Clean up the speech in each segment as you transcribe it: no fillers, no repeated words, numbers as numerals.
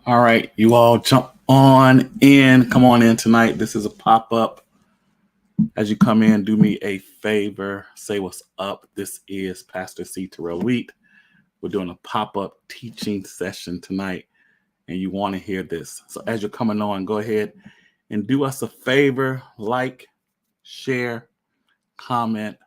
All right, you all jump on in. Come on in tonight. This is a pop up. As you come in, do me a favor. Say what's up. This is Pastor C. Terrell Wheat. We're doing a pop up teaching session tonight, and you want to hear this. So, as you're coming on, go ahead and do us a favor, like, share, comment,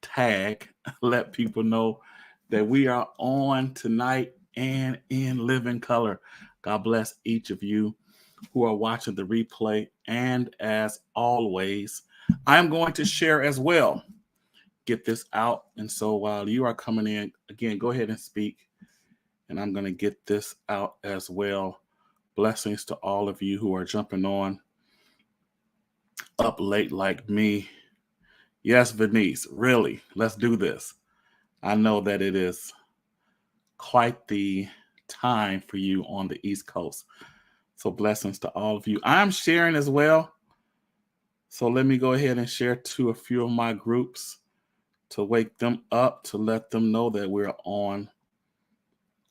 tag, let people know that we are on tonight and in living color. God bless each of you who are watching the replay. And as always, I'm going to share as well. Get this out. And so while you are coming in, again, go ahead and speak. And I'm going to get this out as well. Blessings to all of you who are jumping on up late like me. Yes, Venice, really, let's do this. I know that it is quite the time for you on the East Coast. So blessings to all of you. I'm sharing as well. So let me go ahead and share to a few of my groups to wake them up, to let them know that we're on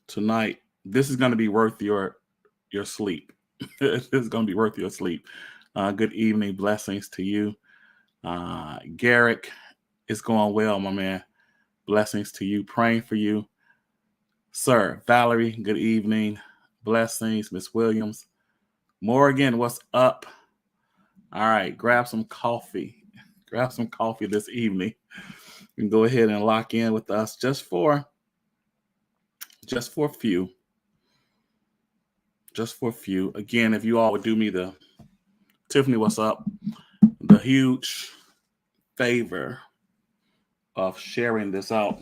tonight. This is going to be worth your sleep. This is going to be worth your sleep. Good evening. Blessings to you. Garrick, it's going well, my man. Blessings to you. Praying for you. Sir, Valerie, good evening. Blessings. Miss Williams. Morgan, what's up? All right, grab some coffee. Grab some coffee this evening. You can go ahead and lock in with us just for a few. Just for a few. Again, if you all would do me the Tiffany, what's up? The huge favor of sharing this out.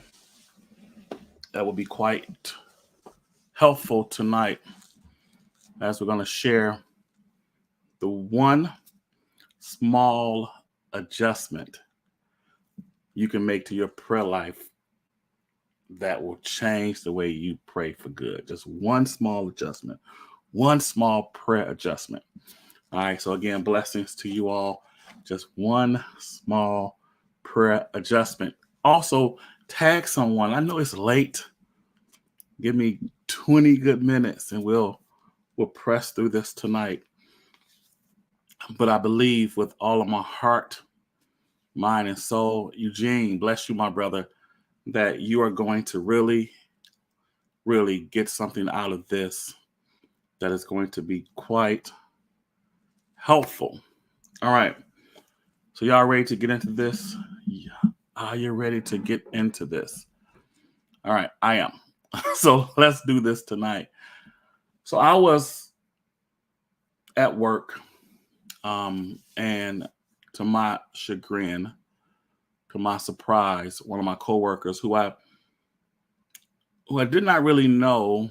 That will be quite helpful tonight as we're going to share the one small adjustment you can make to your prayer life that will change the way you pray for good. Just one small adjustment, one small prayer adjustment. All right. So, again, blessings to you all. Just one small prayer adjustment. Also, tag someone. I know it's late. Give me 20 good minutes and we'll press through this tonight. But I believe with all of my heart, mind, and soul, Eugene, bless you, my brother, that you are going to really, really get something out of this that is going to be quite helpful. All right. So y'all ready to get into this? Yeah. Are you ready to get into this? All right, I am. So let's do this tonight. So I was at work, and to my chagrin, to my surprise, one of my coworkers who I did not really know,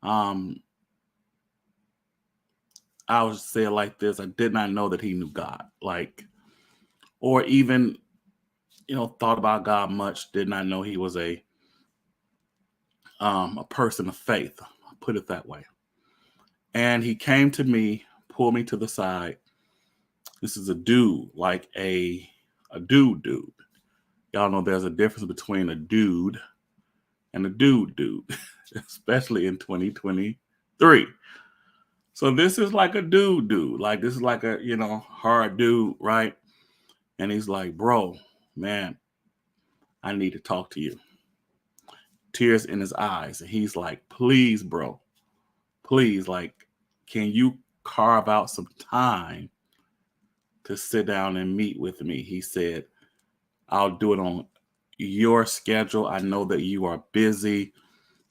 I would say it like this: I did not know that he knew God, or even, thought about God much. Did not know he was a person of faith. I'll put it that way. And he came to me, pulled me to the side. This is a dude, like a dude. Y'all know there's a difference between a dude and a dude, especially in 2023. So this is like a dude. Like this is like a, hard dude, right? And he's like, bro, man, I need to talk to you. Tears in his eyes. And he's like, please, bro, please, like, can you carve out some time to sit down and meet with me? He said, I'll do it on your schedule. I know that you are busy.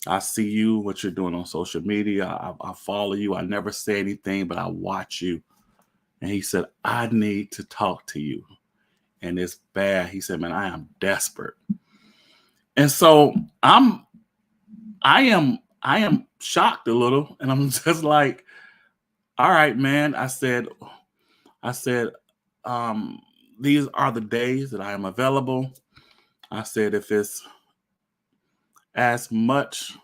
I see you, what you're doing on social media. I follow you. I never say anything, but I watch you. And he said, I need to talk to you. And it's bad. He said, man, I am desperate. And so I am shocked a little. And I'm just like, all right, man. I said, these are the days that I am available. I said, if it's as much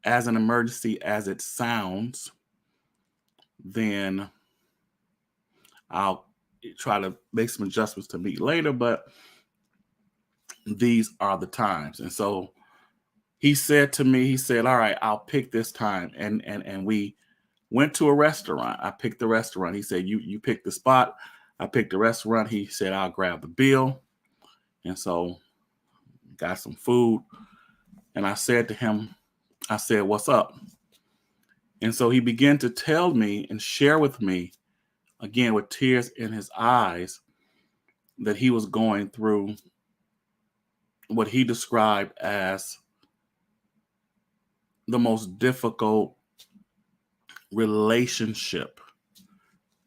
as an emergency as it sounds, then I'll try to make some adjustments to meet later, but these are the times. And so he said to me, he said, all right, I'll pick this time. And we went to a restaurant. I picked the restaurant. He said, you pick the spot. I picked the restaurant. He said, I'll grab the bill. And so got some food. And I said to him, I said, what's up? And so he began to tell me and share with me, again, with tears in his eyes, that he was going through what he described as the most difficult relationship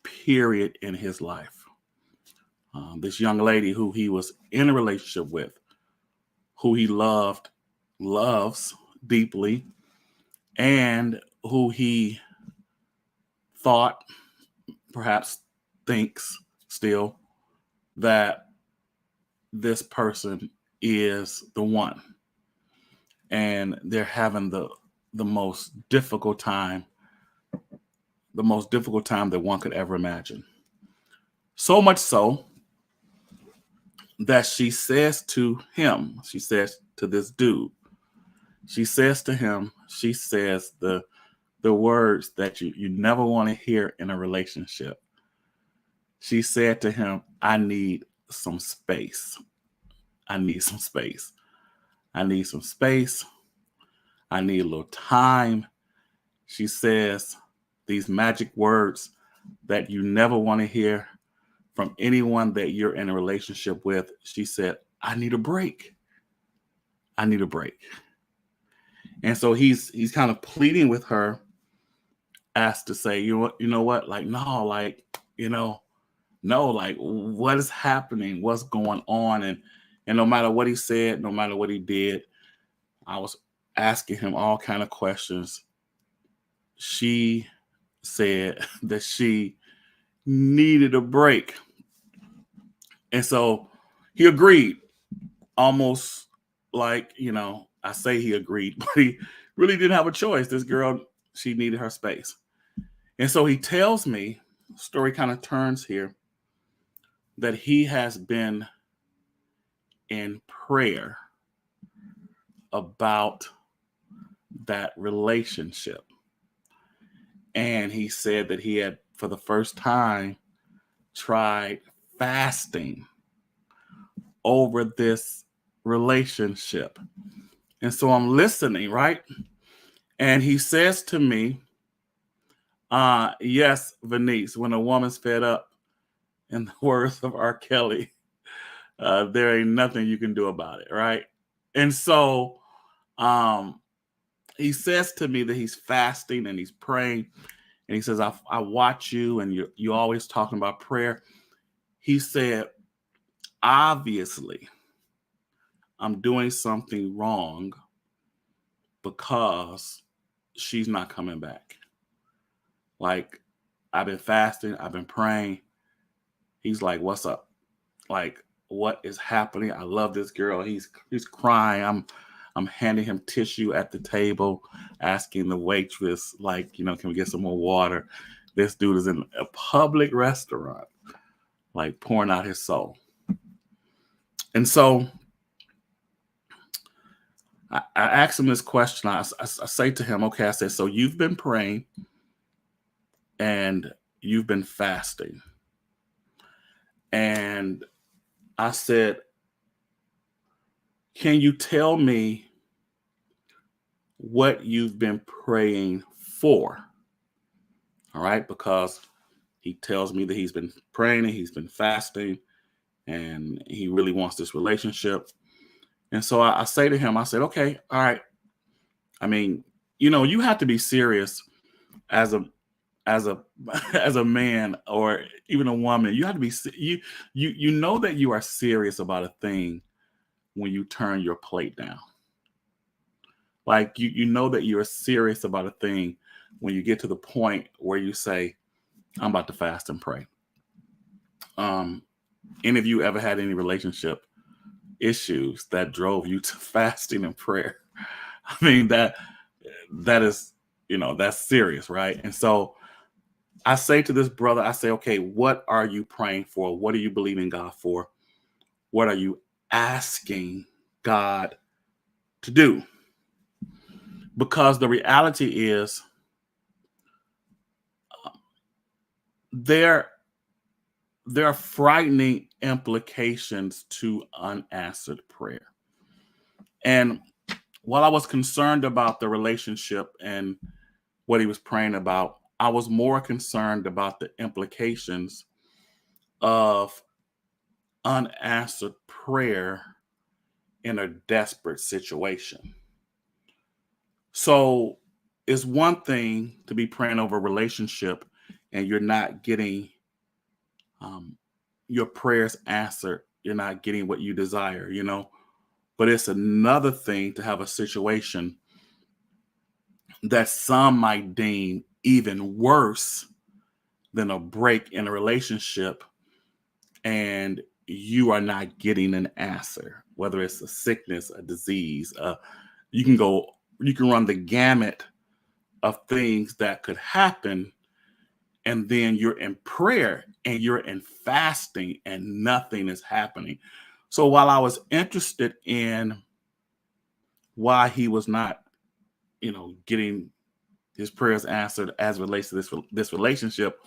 period in his life. This young lady who he was in a relationship with, who he loves deeply, and who he thought, perhaps thinks still, that this person is the one. And they're having the most difficult time that one could ever imagine. So much so that she says to him, she says to this dude, she says to him, she says the words that you never want to hear in a relationship. She said to him, I need some space. I need some space. I need some space. I need a little time. She says these magic words that you never want to hear from anyone that you're in a relationship with. She said, I need a break. I need a break. And so he's kind of pleading with her as to say, you know what? Like, no, like, no, like, what is happening? What's going on? And no matter what he said, no matter what he did, I was asking him all kind of questions. She said that she needed a break. And so he agreed, almost like, I say he agreed, but he really didn't have a choice. This girl, she needed her space. And so he tells me, the story kind of turns here, that he has been in prayer about that relationship. And he said that he had, for the first time, tried fasting over this relationship. And so I'm listening, right? And he says to me, yes, Venice, when a woman's fed up, in the words of R. Kelly, there ain't nothing you can do about it, right? And so he says to me that he's fasting and he's praying. And he says, I watch you and you're always talking about prayer. He said, obviously, I'm doing something wrong because she's not coming back. Like, I've been fasting, I've been praying. He's like, what's up? Like, what is happening? I love this girl. He's crying. I'm handing him tissue at the table, asking the waitress, like, can we get some more water? This dude is in a public restaurant, like pouring out his soul. And so I asked him this question. I say to him, okay, I said, so you've been praying and you've been fasting. And I said, can you tell me what you've been praying for? All right, because he tells me that he's been praying and he's been fasting and he really wants this relationship. And so I say to him, I said, okay, all right. I mean, you have to be serious as a as a man or even a woman. You have to be you know that you are serious about a thing when you turn your plate down. Like you know that you're serious about a thing when you get to the point where you say, I'm about to fast and pray. Any of you ever had any relationship issues that drove you to fasting and prayer? I mean, that is, that's serious, right? And so I say to this brother, I say, okay, what are you praying for? What are you believing God for? What are you asking God to do? Because the reality is there there are frightening implications to unanswered prayer. And while I was concerned about the relationship and what he was praying about, I was more concerned about the implications of unanswered prayer in a desperate situation. So it's one thing to be praying over a relationship and you're not getting um, your prayers answered. You're not getting what you desire, you know. But it's another thing to have a situation that some might deem even worse than a break in a relationship, and you are not getting an answer, whether it's a sickness, a disease. You can go, you can run the gamut of things that could happen, and then you're in prayer and you're in fasting and nothing is happening. So while I was interested in why he was not, getting his prayers answered as it relates to this relationship,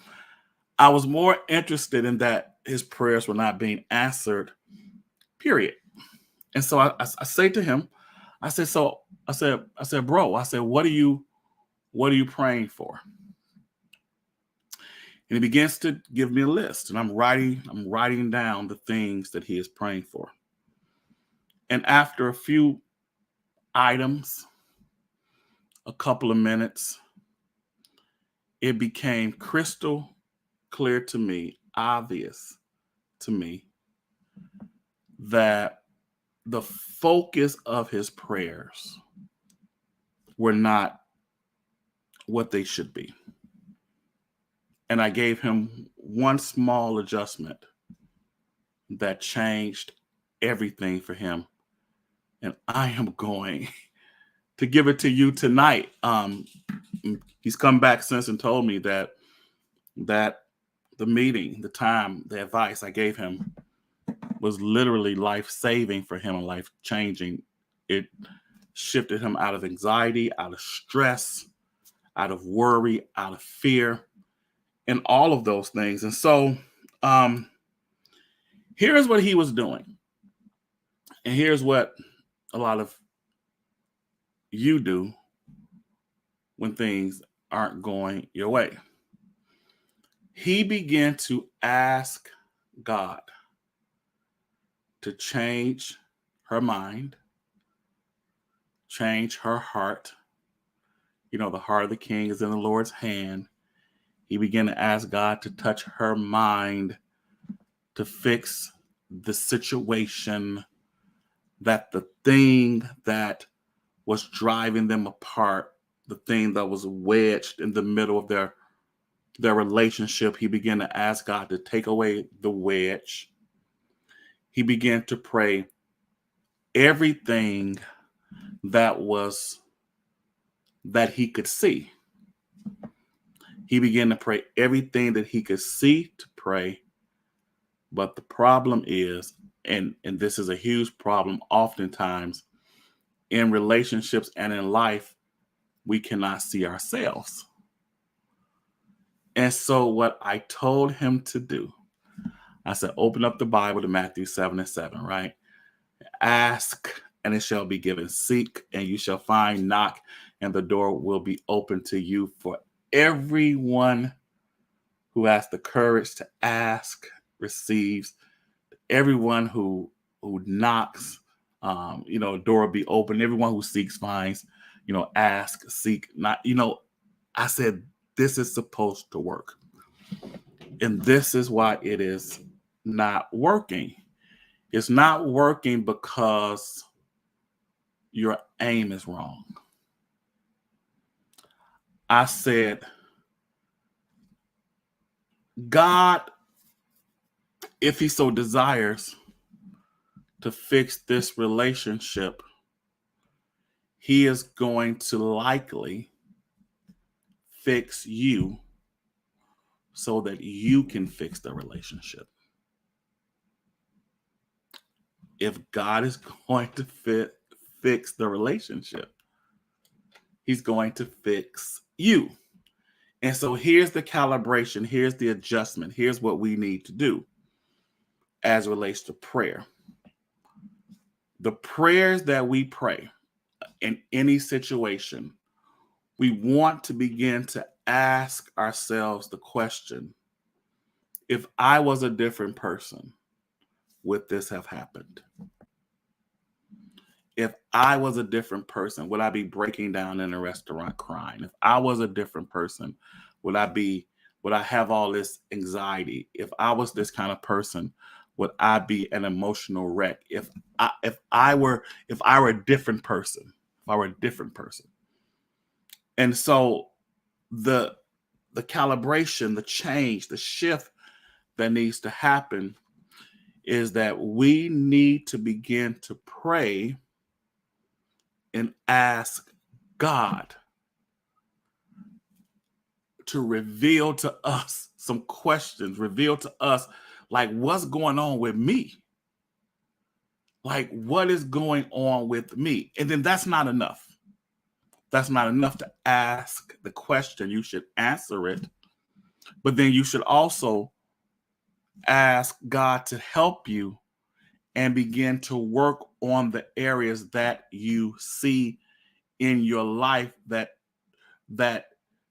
I was more interested in that his prayers were not being answered, period. And so I say to him, I said, so I said, bro, I said, what are you praying for? And he begins to give me a list, and I'm writing down the things that he is praying for. And after a few items, a couple of minutes, it became crystal clear to me, obvious to me, that the focus of his prayers were not what they should be. And I gave him one small adjustment that changed everything for him. And I am going to give it to you tonight. He's come back since and told me that the meeting, the time, the advice I gave him was literally life-saving for him and life-changing. It shifted him out of anxiety, out of stress, out of worry, out of fear, and all of those things. And so here's what he was doing. And here's what a lot of you do when things aren't going your way. He began to ask God to change her mind, change her heart. You know, the heart of the king is in the Lord's hand. He began to ask God to touch her mind, to fix the situation, that the thing that was driving them apart, the thing that was wedged in the middle of their relationship, he began to ask God to take away the wedge. He began to pray everything that he could see. He began to pray everything that he could see to pray. But the problem is, and this is a huge problem oftentimes in relationships and in life, we cannot see ourselves. And so what I told him to do, I said, open up the Bible to Matthew 7:7, right? Ask and it shall be given. Seek and you shall find. Knock and the door will be open to you. For everyone who has the courage to ask receives. Everyone who knocks, door will be open. Everyone who seeks finds. Ask, seek, not. I said this is supposed to work, and this is why it is not working. It's not working because your aim is wrong. I said, God, if he so desires to fix this relationship, he is going to likely fix you so that you can fix the relationship. If God is going to fix the relationship, He's going to fix you. And so here's the calibration. Here's the adjustment. Here's what we need to do as it relates to prayer. The prayers that we pray in any situation, we want to begin to ask ourselves the question, if I was a different person, would this have happened? If I was a different person, would I be breaking down in a restaurant crying? If I was a different person, would I have all this anxiety? If I was this kind of person, would I be an emotional wreck? If I were a different person, if I were a different person. And so the calibration, the change, the shift that needs to happen is that we need to begin to pray and ask God to reveal to us some questions, reveal to us like what's going on with me. Like what is going on with me? And then that's not enough. That's not enough to ask the question. You should answer it. But then you should also ask God to help you and begin to work on the areas that you see in your life that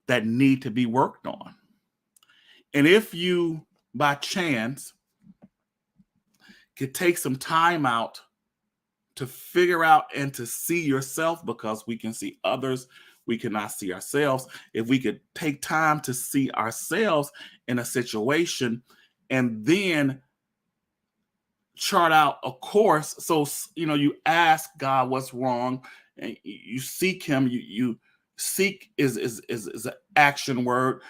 need to be worked on. And if you by chance could take some time out to figure out and to see yourself, because we can see others, we cannot see ourselves. If we could take time to see ourselves in a situation and then chart out a course. So, you ask God what's wrong and you seek him. You seek is an action word.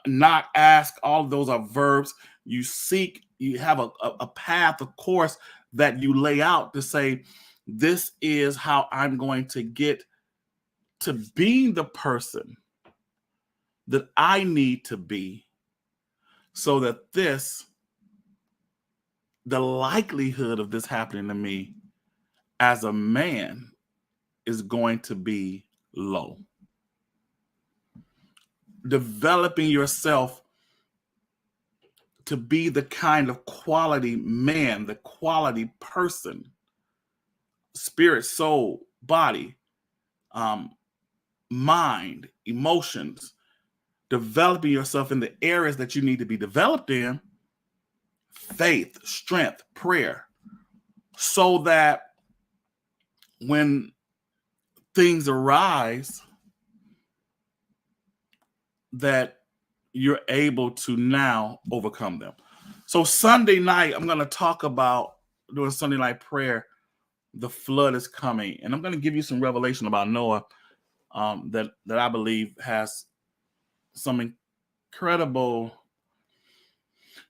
Not ask, all of those are verbs. You seek, you have a path, a course that you lay out to say, this is how I'm going to get to being the person that I need to be, so that the likelihood of this happening to me as a man is going to be low. Developing yourself to be the kind of quality man, the quality person, spirit, soul, body, mind, emotions, developing yourself in the areas that you need to be developed in, faith, strength, prayer, so that when things arise, that you're able to now overcome them. So Sunday night, I'm going to talk about, during Sunday night prayer, the flood is coming. And I'm going to give you some revelation about Noah that I believe has some incredible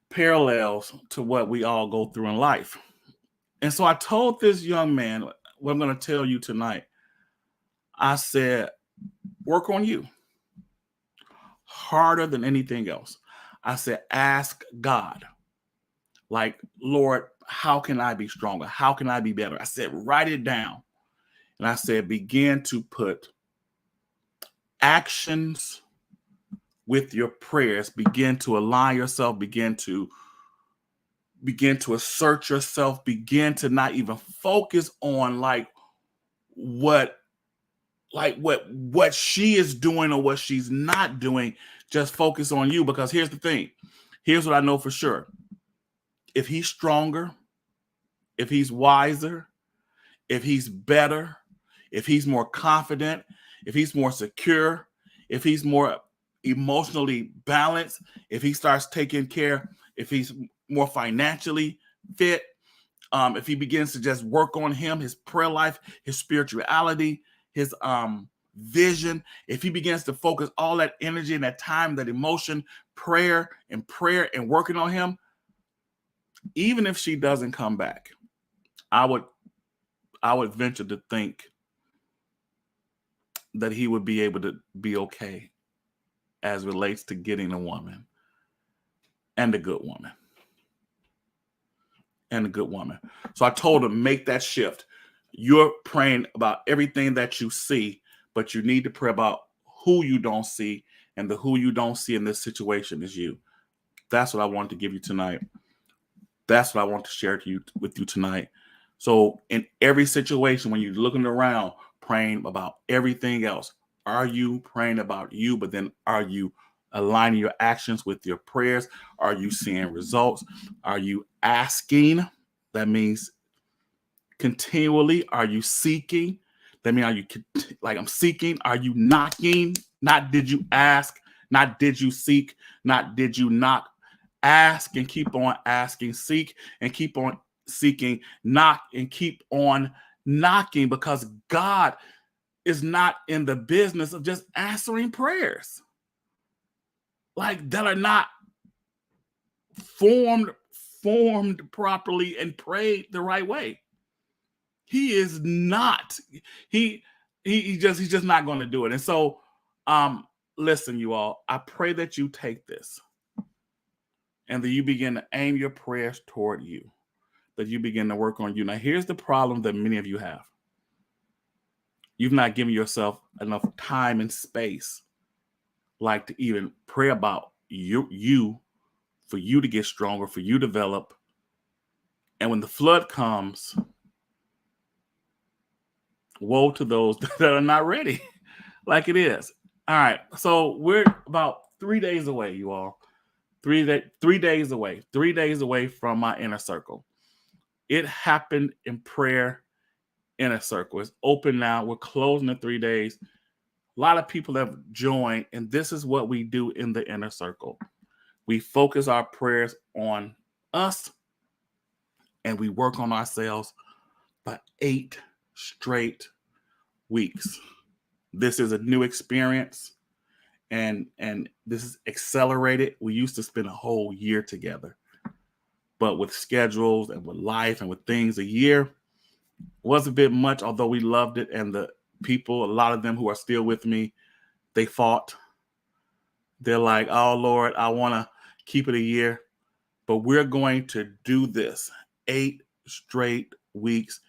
parallels to what we all go through in life. And so I told this young man, what I'm going to tell you tonight, I said, work on you harder than anything else. I said, ask God, like, Lord, how can I be stronger? How can I be better? I said, write it down. And I said, begin to put actions with your prayers. Begin to align yourself. Begin to assert yourself. Begin to not even focus on what she is doing or what she's not doing. Just focus on you, because here's the thing. Here's what I know for sure. If he's stronger, if he's wiser, if he's better, if he's more confident, if he's more secure, if he's more emotionally balanced, if he starts taking care, if he's more financially fit, if he begins to just work on his prayer life, his spirituality, his vision, if he begins to focus all that energy and that time, that emotion, prayer and working on him, even if she doesn't come back, I would venture to think that he would be able to be okay as relates to getting a woman, and a good woman. And a good woman. So I told him, make that shift. You're praying about everything that you see, but you need to pray about who you don't see, and the who you don't see in this situation is you. That's what I wanted to give you tonight. That's what I want to share with you tonight. So in every situation, when you're looking around, praying about everything else, are you praying about you? But then are you aligning your actions with your prayers? Are you seeing results? Are you asking? That means continually. Are you seeking? That means, are you like, I'm seeking? Are you knocking? Not did you ask? Not did you seek? Not did you knock? Ask and keep on asking. Seek and keep on seeking. Knock and keep on knocking, because God is not in the business of just answering prayers like that are not formed properly and prayed the right way. He is not. He's just not going to do it. And so, listen, you all. I pray that you take this and that you begin to aim your prayers toward you. That you begin to work on you. Now, here's the problem that many of you have. You've not given yourself enough time and space, like to even pray about you, for you to get stronger, for you to develop. And when the flood comes, woe to those that are not ready, like it is. All right, so we're about 3 days away, you all. 3 days away. 3 days away from my inner circle. It happened in prayer inner circle. It's open now. We're closing in 3 days. A lot of people have joined, and this is what we do in the inner circle. We focus our prayers on us, and we work on ourselves for 8 straight weeks. This is a new experience, and this is accelerated. We used to spend a whole year together, but with schedules and with life and with things, a year was a bit much, although we loved it. And the people, a lot of them who are still with me, they fought. They're like, oh, Lord, I want to keep it a year. But we're going to do this 8 straight weeks.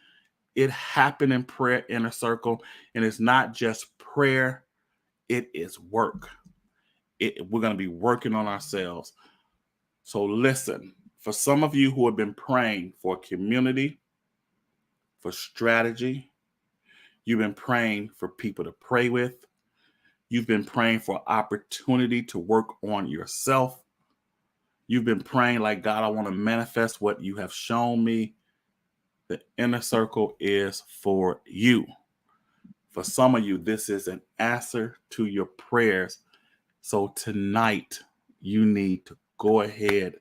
It happened in prayer inner circle. And it's not just prayer. It is work. We're going to be working on ourselves. So listen, for some of you who have been praying for community, for strategy, you've been praying for people to pray with. You've been praying for opportunity to work on yourself. You've been praying like, God, I want to manifest what you have shown me. The inner circle is for you. For some of you, this is an answer to your prayers. So tonight, you need to go ahead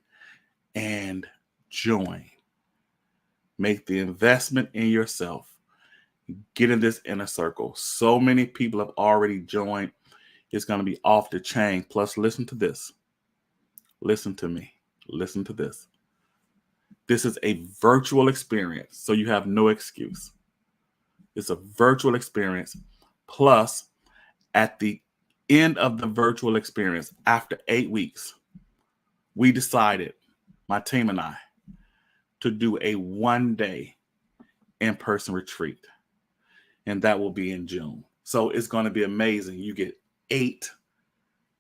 and join. Make the investment in yourself. Get in this inner circle. So many people have already joined. It's going to be off the chain. Plus, listen to this. Listen to me. Listen to this. This is a virtual experience, so you have no excuse. It's a virtual experience. Plus, at the end of the virtual experience, after 8 weeks, we decided, my team and I, to do a 1-day in-person retreat. And that will be in June. So it's going to be amazing. You get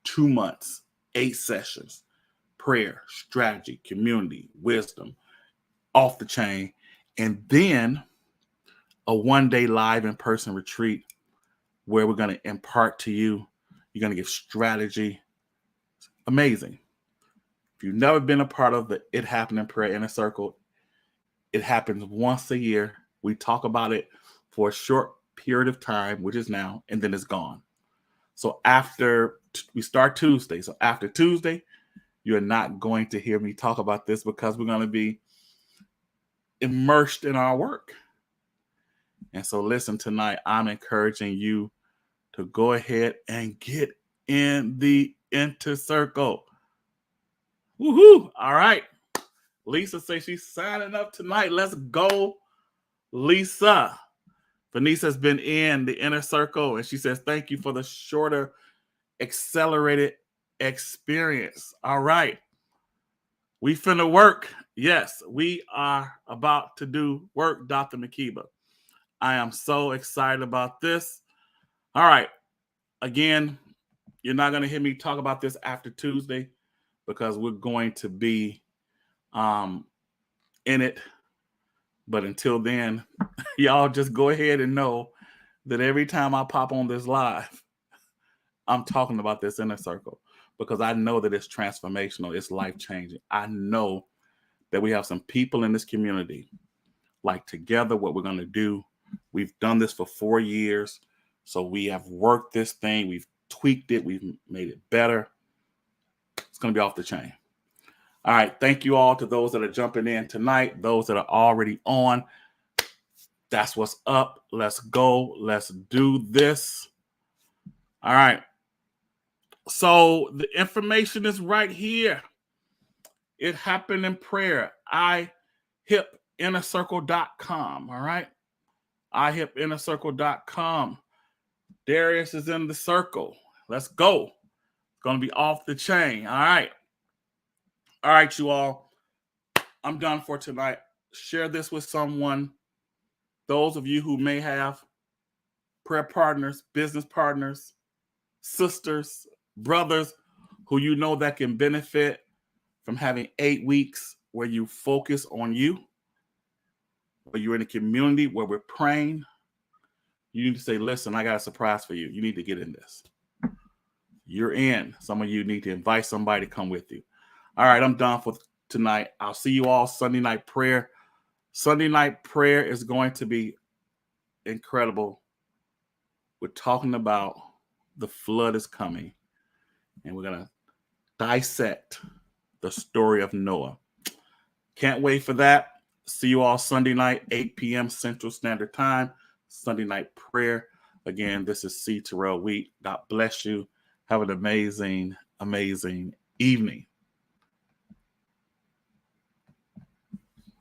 2 months, 8 sessions, prayer, strategy, community, wisdom, off the chain, and then a 1-day live in-person retreat where we're going to impart to you. You're going to get strategy. Amazing. If you've never been a part of the It Happened in Prayer Inner Circle, it happens once a year. We talk about it for a short period of time, which is now, and then it's gone. So we start Tuesday. So after Tuesday, you're not going to hear me talk about this, because we're going to be immersed in our work. And so listen, tonight, I'm encouraging you to go ahead and get in the inner circle. Woohoo! All right. Lisa says she's signing up tonight. Let's go, Lisa. Venice has been in the inner circle, and she says, thank you for the shorter, accelerated experience. All right. We finna work. Yes, we are about to do work, Dr. Makiba. I am so excited about this. All right. Again, you're not going to hear me talk about this after Tuesday because we're going to be in it. But until then, y'all just go ahead and know that every time I pop on this live, I'm talking about this inner circle because I know that it's transformational. It's life-changing. I know that we have some people in this community, like together what we're going to do. We've done this for 4 years. So we have worked this thing. We've tweaked it. We've made it better. It's going to be off the chain. All right. Thank you all to those that are jumping in tonight, those that are already on. That's what's up. Let's go. Let's do this. All right. So the information is right here. It happened in prayer. IHIPinnercircle.com. All right. IHIPinnercircle.com. Darius is in the circle. Let's go. It's going to be off the chain. All right. All right, you all. I'm done for tonight. Share this with someone. Those of you who may have prayer partners, business partners, sisters, brothers who you know that can benefit from having 8 weeks where you focus on you, where you're in a community where we're praying. You need to say, listen, I got a surprise for you. You need to get in this. You're in. Some of you need to invite somebody to come with you. All right, I'm done for tonight. I'll see you all Sunday night prayer. Sunday night prayer is going to be incredible. We're talking about the flood is coming, and we're going to dissect the story of Noah. Can't wait for that. See you all Sunday night, 8 p.m. Central Standard Time, Sunday night prayer. Again, this is C. Terrell Wheat. God bless you. Have an amazing, amazing evening.